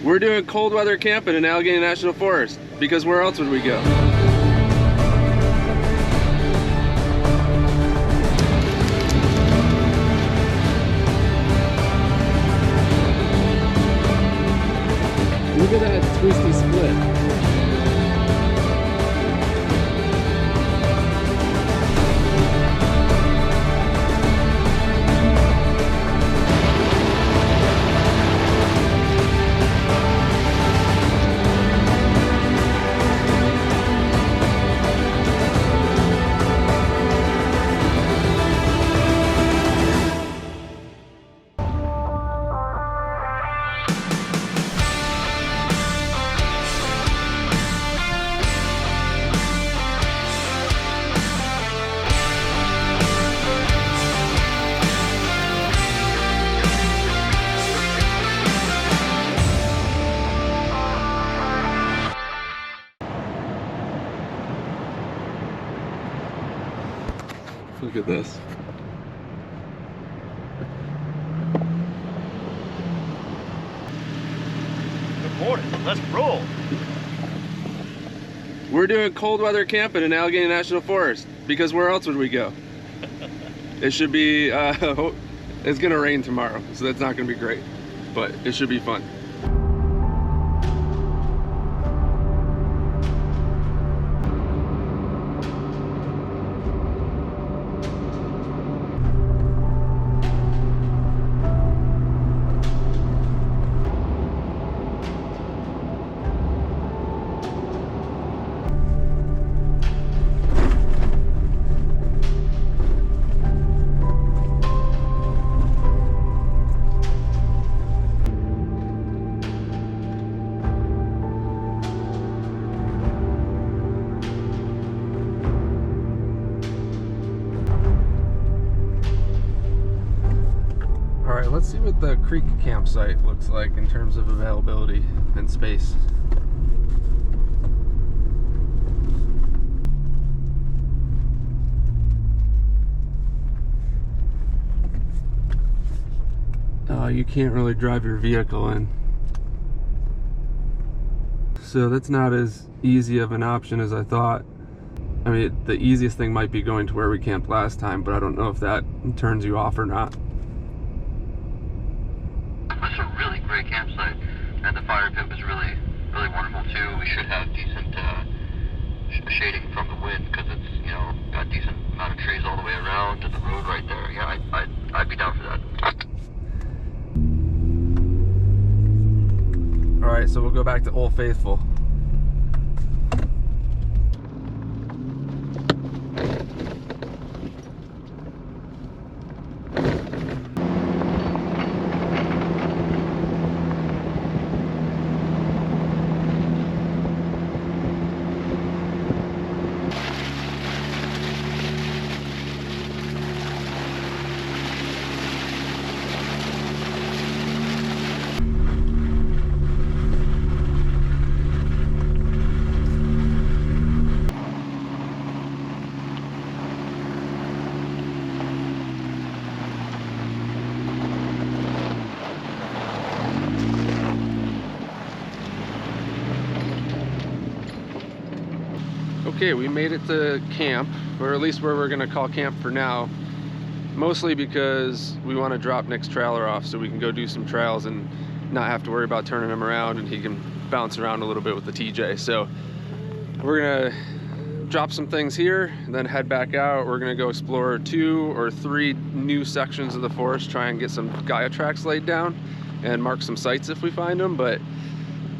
We're doing cold weather camping in Allegheny National Forest, because where else would we go? Look at that twisty split. Look at this. Good morning, let's roll. We're doing cold weather camping in Allegheny National Forest, because where else would we go? It should be, it's gonna rain tomorrow, so that's not gonna be great, but it should be fun. Alright, let's see what the creek campsite looks like in terms of availability and space. You can't really drive your vehicle in. So that's not as easy of an option as I thought. I mean, the easiest thing might be going to where we camped last time, but I don't know if that turns you off or not. It's a really great campsite, and the fire pit was really wonderful too. We should have decent shading from the wind, because it's, you know, got a decent amount of trees all the way around to the road right there. Yeah, I'd be down for that. Alright, so we'll go back to Old Faithful. Okay, we made it to camp, or at least where we're gonna call camp for now. Mostly because we want to drop Nick's trailer off so we can go do some trails and not have to worry about turning him around, and he can bounce around a little bit with the TJ. So we're gonna drop some things here and then head back out. We're gonna go explore 2 or 3 new sections of the forest, try and get some Gaia tracks laid down and mark some sites if we find them. But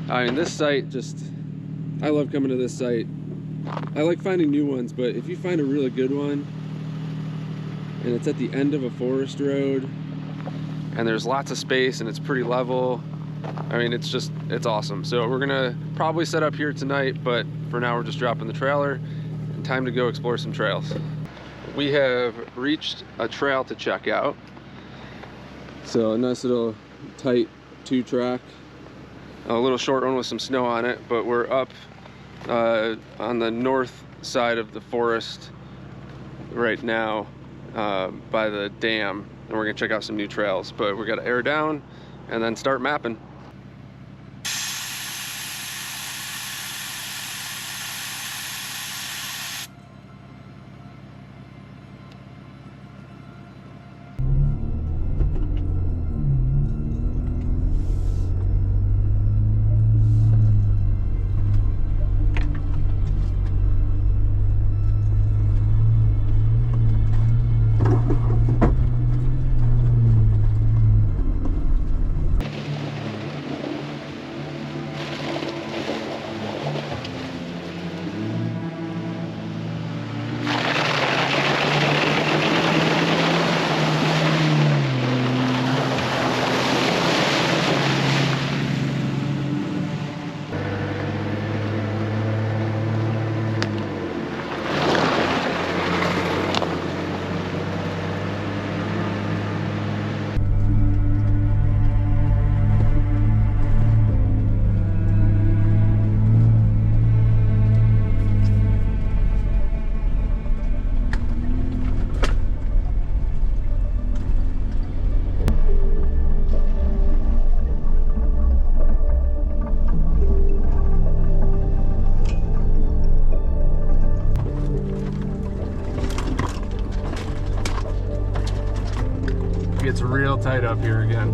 I mean, this site I love coming to this site. I like finding new ones, but if you find a really good one and it's at the end of a forest road and there's lots of space and it's pretty level, I mean, it's awesome. So we're gonna probably set up here tonight, but for now we're just dropping the trailer and time to go explore some trails. We have reached a trail to check out. So a nice little tight 2-track, a little short one with some snow on it, but we're up on the north side of the forest right now by the dam, and we're gonna check out some new trails. But we gotta air down and then start mapping. tight up here again.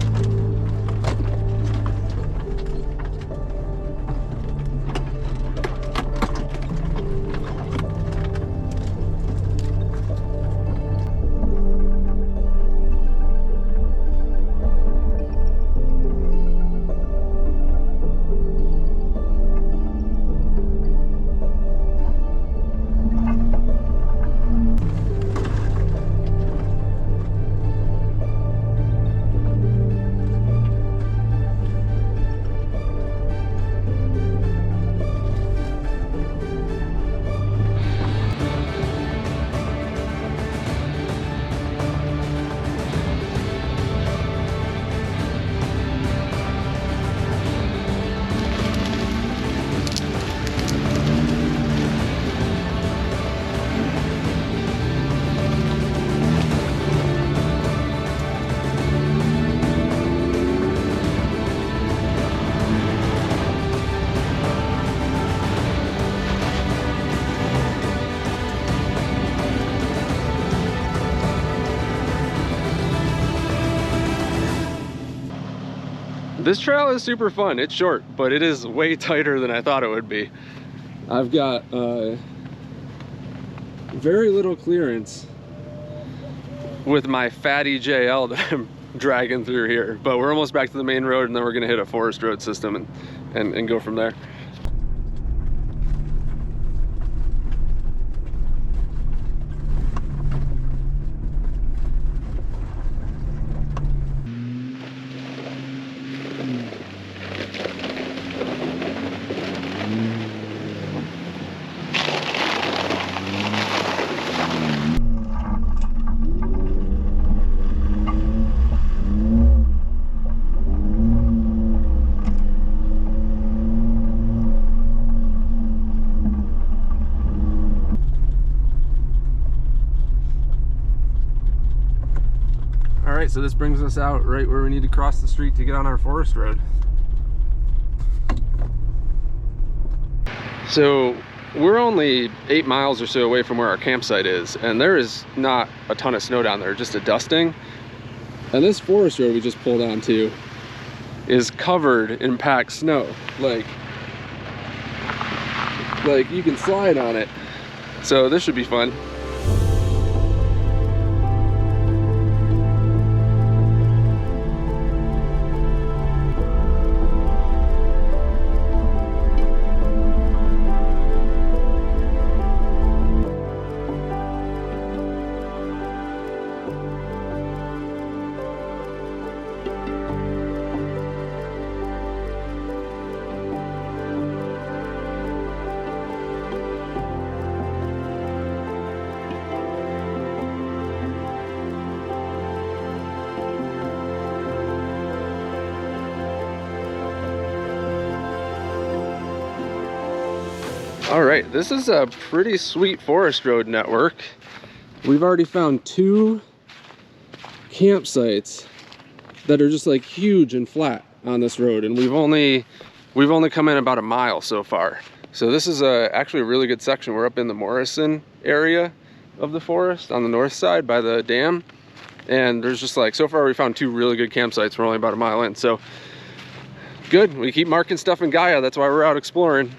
This trail is super fun. It's short, but it is way tighter than I thought it would be. I've got very little clearance with my fatty JL that I'm dragging through here, but we're almost back to the main road, and then we're gonna hit a forest road system and go from there. Alright, so this brings us out right where we need to cross the street to get on our forest road. So we're only 8 miles or so away from where our campsite is, and there is not a ton of snow down there, just a dusting. And this forest road we just pulled onto is covered in packed snow. Like you can slide on it. So this should be fun. All right, this is a pretty sweet forest road network. We've already found 2 campsites that are just like huge and flat on this road, and we've only come in about a mile so far. So this is actually a really good section. We're up in the Morrison area of the forest on the north side by the dam, and there's just like, so far we found 2 really good campsites. We're only about a mile in, so good. We keep marking stuff in Gaia. That's why we're out exploring.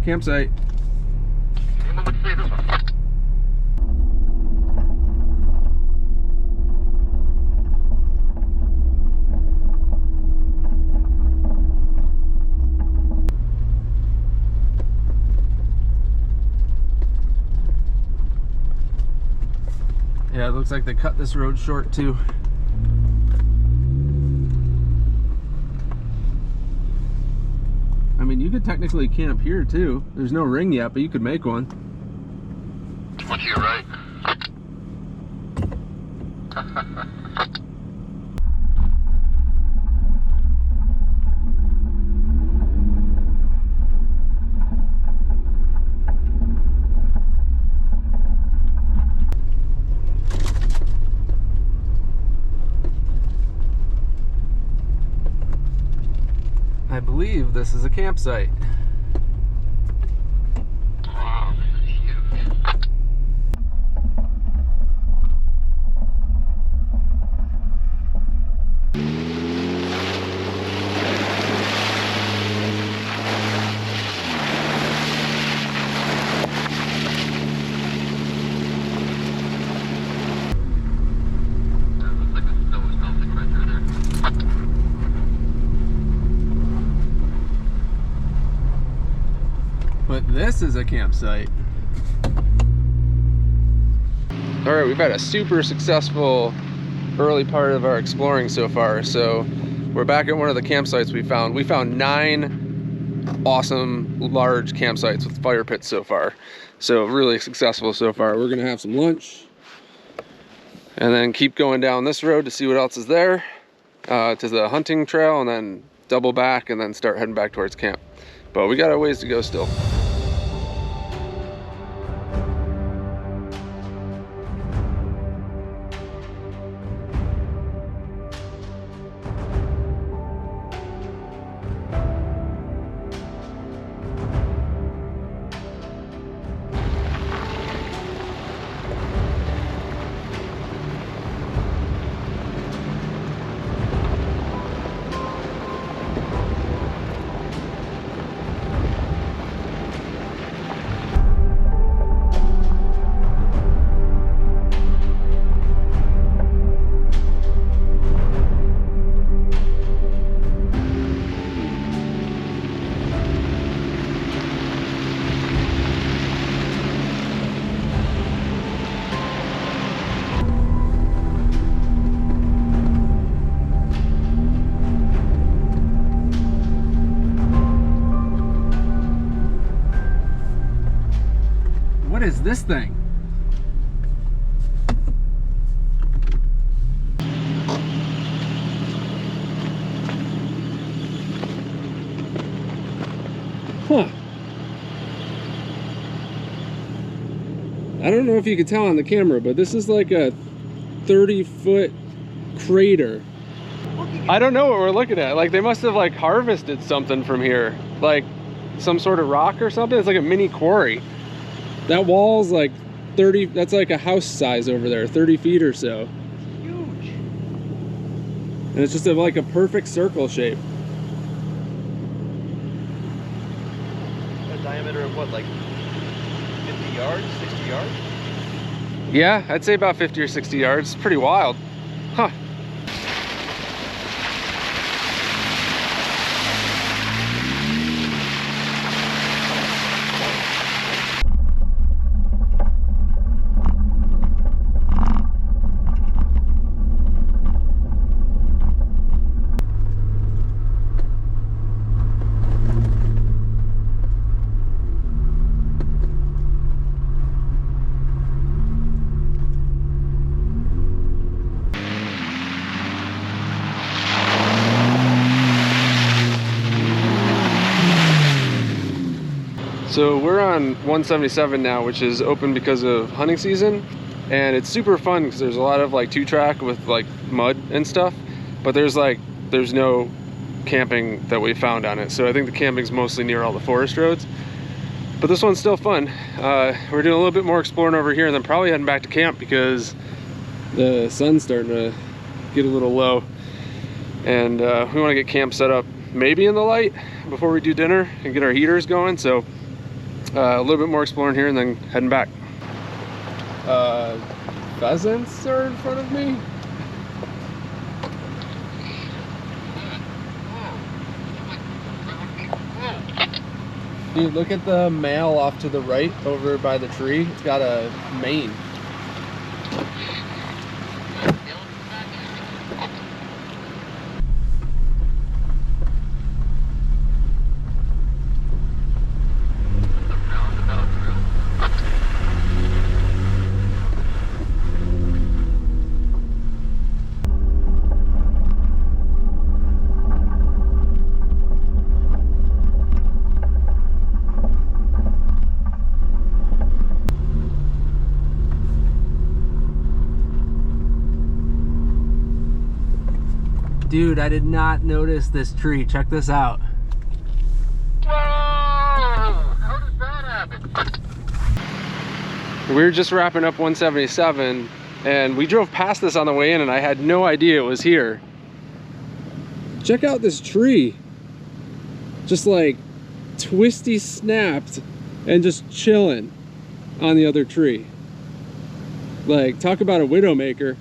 Campsite. Yeah, it looks like they cut this road short too. I mean, you could technically camp here too. There's no ring yet, but you could make one. What's your right? I believe this is a campsite. Wow, this is huge. That looks like the snow is melting right through there. But this is a campsite. All right, we've had a super successful early part of our exploring so far. So we're back at one of the campsites we found. We found 9 awesome large campsites with fire pits so far. So really successful so far. We're gonna have some lunch and then keep going down this road to see what else is there, to the hunting trail, and then double back and then start heading back towards camp. But we got a ways to go still. What is this thing? Huh. I don't know if you can tell on the camera, but this is like a 30-foot crater. I don't know what we're looking at. Like, they must have like harvested something from here, like some sort of rock or something. It's like a mini quarry. That wall's like 30, that's like a house size over there, 30 feet or so. Huge. And it's just like a perfect circle shape. A diameter of what, like 50 yards, 60 yards? Yeah, I'd say about 50 or 60 yards. Pretty wild. Huh. So we're on 177 now, which is open because of hunting season, and it's super fun because there's a lot of like 2-track with like mud and stuff, but there's no camping that we found on it. So I think the camping's mostly near all the forest roads, but this one's still fun. We're doing a little bit more exploring over here and then probably heading back to camp because the sun's starting to get a little low, and we want to get camp set up maybe in the light before we do dinner and get our heaters going. So a little bit more exploring here and then heading back. Pheasants are in front of me. Dude, look at the male off to the right over by the tree. It's got a mane. Dude, I did not notice this tree. Check this out. We were just wrapping up 177 and we drove past this on the way in and I had no idea it was here. Check out this tree. Just like twisty snapped and just chilling on the other tree. Like, talk about a widowmaker.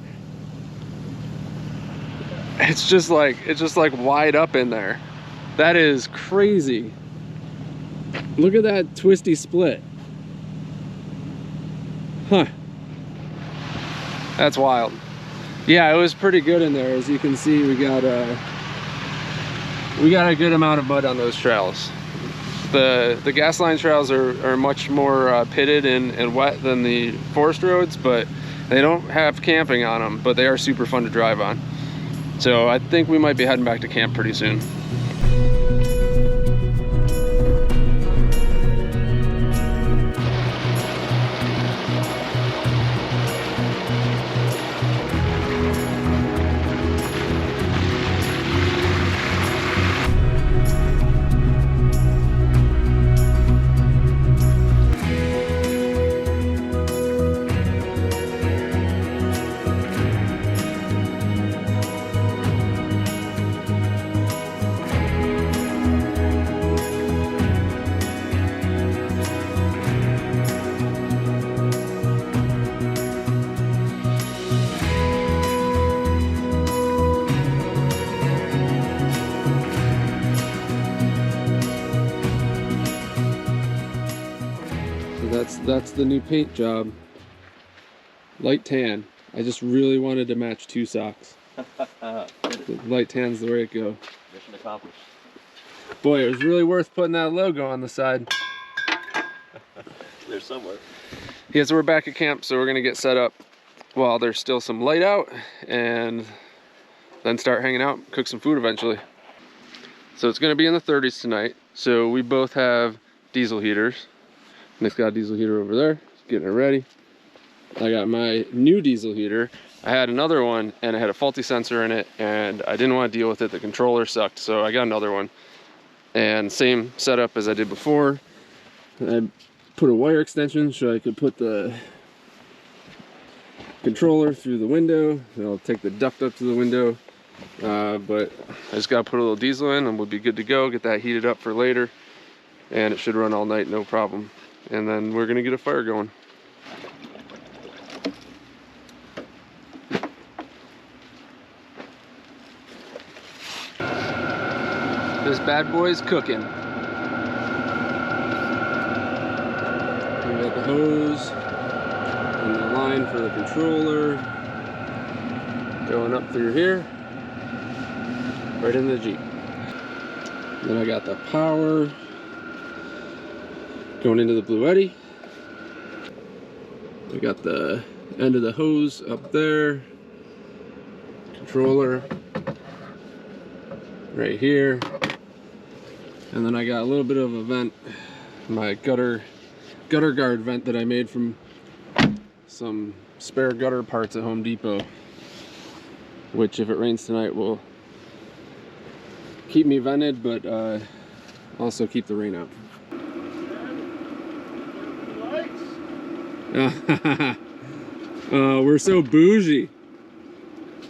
It's just like wide up in there. That is crazy. Look at that twisty split. Huh. That's wild. Yeah, it was pretty good in there. As you can see, we got a good amount of mud on those trails. The gas line trails are much more pitted and wet than the forest roads, but they don't have camping on them, but they are super fun to drive on. So I think we might be heading back to camp pretty soon. That's the new paint job. Light tan. I just really wanted to match 2 socks. Light tan's the way it go. Mission accomplished. Boy, it was really worth putting that logo on the side. There's somewhere. Yeah, so we're back at camp, so we're gonna get set up while there's still some light out, and then start hanging out, cook some food eventually. So it's gonna be in the 30s tonight. So we both have diesel heaters. Nick's got a diesel heater over there, getting it ready. I got my new diesel heater. I had another one and it had a faulty sensor in it and I didn't want to deal with it. The controller sucked, so I got another one. And same setup as I did before. I put a wire extension so I could put the controller through the window. I'll take the duct up to the window. But I just gotta put a little diesel in and we'll be good to go. Get that heated up for later. And it should run all night, no problem. And then we're gonna get a fire going. This bad boy's cooking. We got the hose and the line for the controller going up through here, right in the Jeep. Then I got the power going into the Blue Eddy. We got the end of the hose up there. Controller right here. And then I got a little bit of a vent, my gutter guard vent that I made from some spare gutter parts at Home Depot, which if it rains tonight will keep me vented, but also keep the rain out. We're so bougie.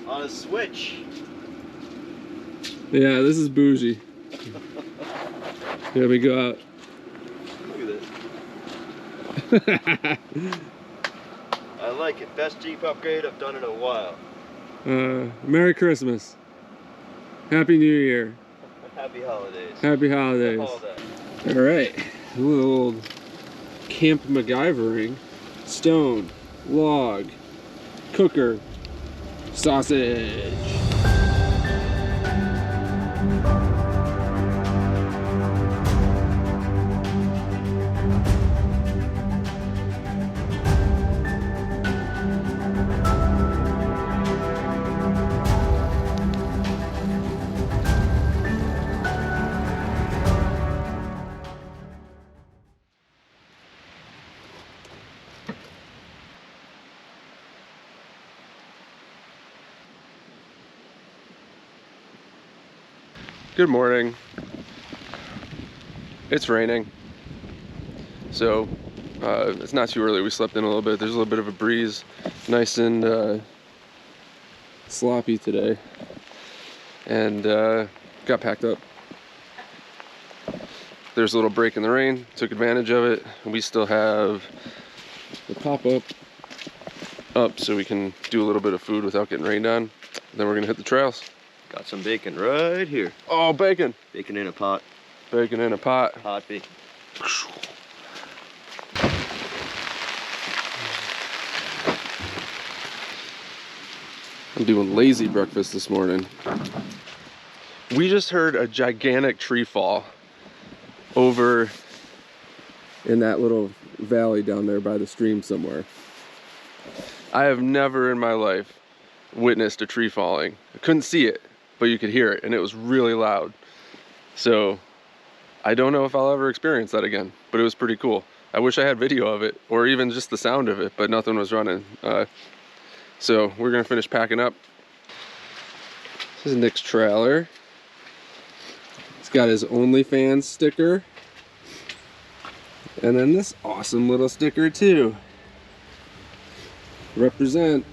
On a switch. Yeah, this is bougie. Here we go out. Look at this. I like it. Best Jeep upgrade I've done in a while. Merry Christmas. Happy New Year. Happy holidays. Happy holidays. All that. All right, a little camp MacGyvering. Stone, log, cooker, sausage. Good morning. It's raining, so It's not too early. We slept in a little bit. There's a little bit of a breeze. Nice and sloppy today. And got packed up. There's a little break in the rain. Took advantage of it. We still have the pop-up up so we can do a little bit of food without getting rained on. Then we're gonna hit the trails. Got some bacon right here. Oh, bacon! Bacon in a pot. Bacon in a pot. Hot bacon. I'm doing lazy breakfast this morning. We just heard a gigantic tree fall over in that little valley down there by the stream somewhere. I have never in my life witnessed a tree falling. I couldn't see it, but you could hear it, and it was really loud. So I don't know if I'll ever experience that again, but it was pretty cool. I wish I had video of it, or even just the sound of it, but nothing was running. So we're gonna finish packing up. This is Nick's trailer. It's got his OnlyFans sticker. And then this awesome little sticker too. Represent.